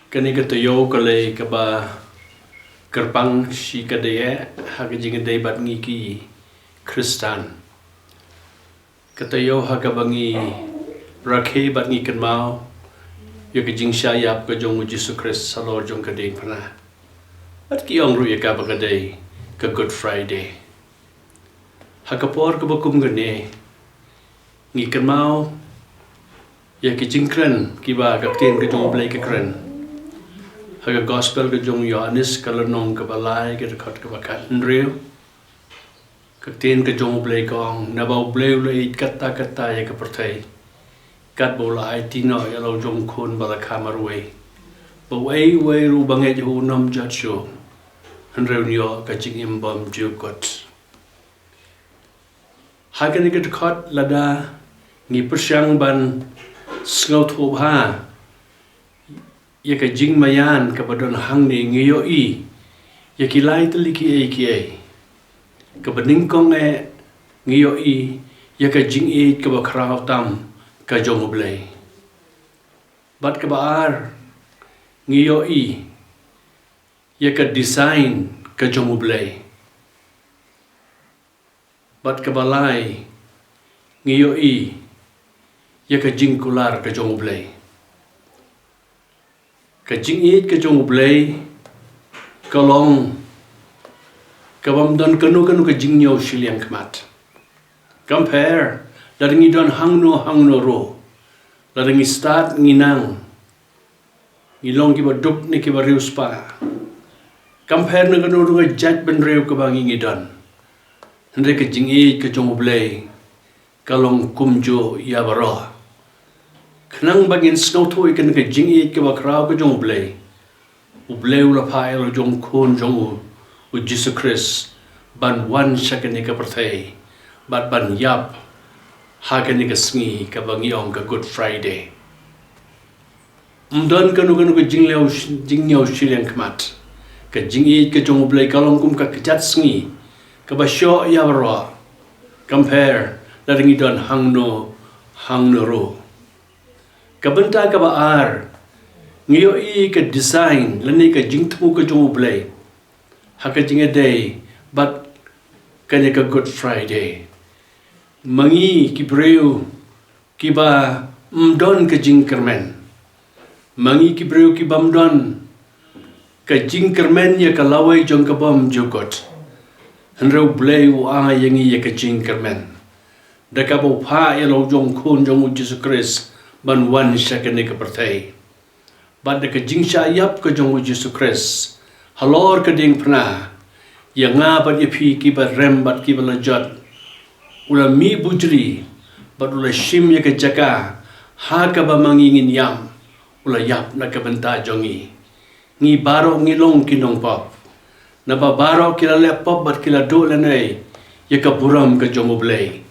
Kani kata yo kale kaba kerpang si kadaya haga jinga day bat ngiki Kristan. Kata yo haga bangi rakhe bat ngikan mau yo ka jing syayap ka jong Yesus Kristus salor jong ka ding pernah. Bat ki ong ru ya ka bagaday ka Good Friday. Haga por ka bakum gane ngikan mau ya ki jingkran ki ba kapten ka jong blay ka kran. Haga gospel ka jong Yohanes kalanong ka balay ka dekat ka bakat nriyo. Kapten ka jong blay kong nabaw blay ulay kata ya ka pertay. Kat bola ay tino ya lau jong kun bala kamarway. Baway ru bangay hu nam jatsyo. Nriyo niyo ka jing imbam jukot. Haga ni ka dekat lada ngi persyang ban sengaw thob ha. Ya ka jing mayan ka badon hang ni ngiyo i. Ya ki lai tali ki ai. Ka baning kong ngiyo i. Ya ka jing i ka ba krao tam ka jong blay. Bat ka ba ar ngiyo i. Ya ka design ka jong blay. Bat ka balay ngiyo i. Ya ka jing kular ka jong blay. Ka jing it ka jong blay kalong kabam don kanu ka jing nyaw siliang kmat. Compare daringi don hang no ro. Daringi start nginang. Ngilong ki ba duk ni ki ba rius pa. Compare na kanu ka jat ben reu ka bangi ngidon. Hendre ka jing it ka jong blay kalong kumjo ya baro. Kenang bagin snow toy kan ka jing it ka bakraw ka jong blay. Ublay ula pai lo jong kun jong u Jesus Christ ban wan shakan ni ka pertay. Bat ban yap hakan ni ka sngi ka bangiong ka Good Friday. Umdan kanu ka jing nyaw shiliang kmat. Ka jing it ka jong blay kalong kum ka kajat sngi. Ka ba syo ya baro. Compare daringi don hang no ro. Kabenta ka ba ar ngiyo i ka design lani ka jingtmu ka jong blay haka jinga day but kanya ka Good Friday mangi ki breu ki ba mdon ka jing kermen mangi ki breu ki ba mdon ka jing kermen ya ka laway jong ka bam jukot henro blay u anga yangi ya ka jing kermen da ka bo pa ya lo jong kun jong Jesus Christ ban wan shakan ka pertay. Bad ka jing syayap ka jong Jesus Christ. Halor ka ding pernah. Ya nga bad yapi ki ba rem bad ki ba lajat. Ula mi bujri. Bad ula shim ya ka jaka. Ha ka ba mangingin yam. Ula yap na ka benta jongi. Ngi baro ngilong kinong pop. Na ba baro kila lepop bad kila do lanay. Ya ka buram ka jong ublay.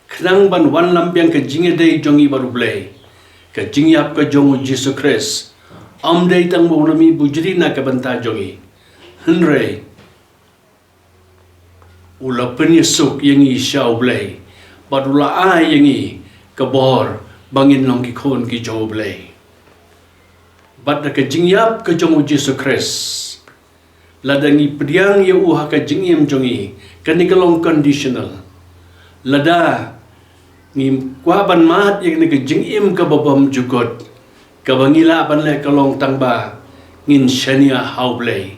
Kenang ban wan lampiang ka jinga day jongi baru blay. Ka jingyap ka jong Jesus Christ. Day tang maulami bujri na ka banta jongi. Henry. Ula penyesuk yang i siyaw blay. Bad ula ay yang i kabor bangin long ki kon ki jong blay. Bad na ka jingyap ka jong Jesus Christ. Ladangi pediang ya uha ka jingyam jongi. Kanikalong conditional. Lada ni kuaban mat yang ni jing im ka babam jugot ka bangila ban le kalong tangba ngin shania haublay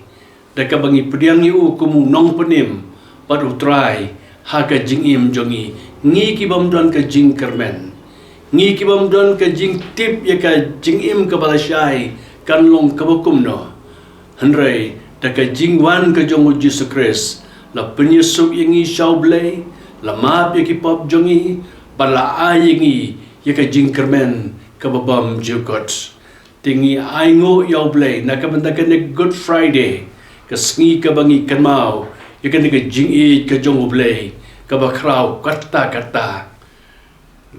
da ka bangi pediang yu kumu nong penim padu try ha ka jing im jongi ngi ki bam don ka jing kermen ngi ki bam don ka jing tip ya ka jing im ka balashai kan long ka bakum no henry da ka jing wan ka jong Jesus Christ la penyesuk yang i haublay la map ya ki pop jongi bala ayingi ya ka jing kermen ka babam jukot tingi aingo yaw blay na ka banta ka Good Friday ka sngi ka bangi kanmao ya ka jing i ka jong blay ka bakraw kata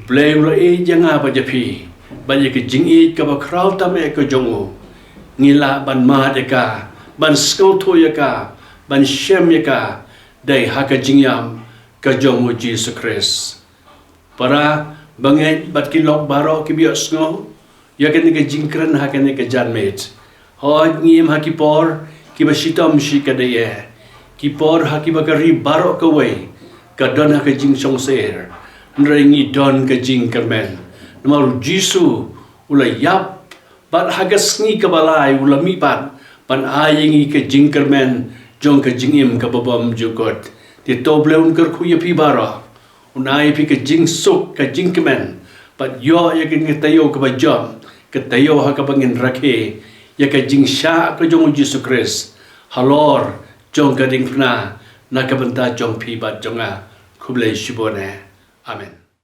blay ula i janga ba japi ba ya ka jing i ka bakraw tame ka jong ngila ban ma de ka ban skow to ya ka ban shem ya ka dai haka jingyam ka jong Jesus Christ para bangai bat kilok baro ki bios ngo ya kan ka jingkran ha kan ka janmet Hoi ngiem hakipor kiba shitam shi kadeye. Kipor hakiba kari barok kawai. Kadon hakajing song ser. Nrengi don kajing kermen. Namaru Jisu ula yap. Bat hagasngi kabalai ula mipat. Pan ayengi kajing kermen. Jong kajing im kababam jukot. Ti toble unkar kuya pi bara. Unai pi kajing suk kajing kemen. Pat yo ya katayo kabajam. Katayo hakabangin rakhe. Ya kajing sya kajong Yesus Kristus. Halor jong kading kena nakabenta jong pi bat jonga kublai shibone. Amen.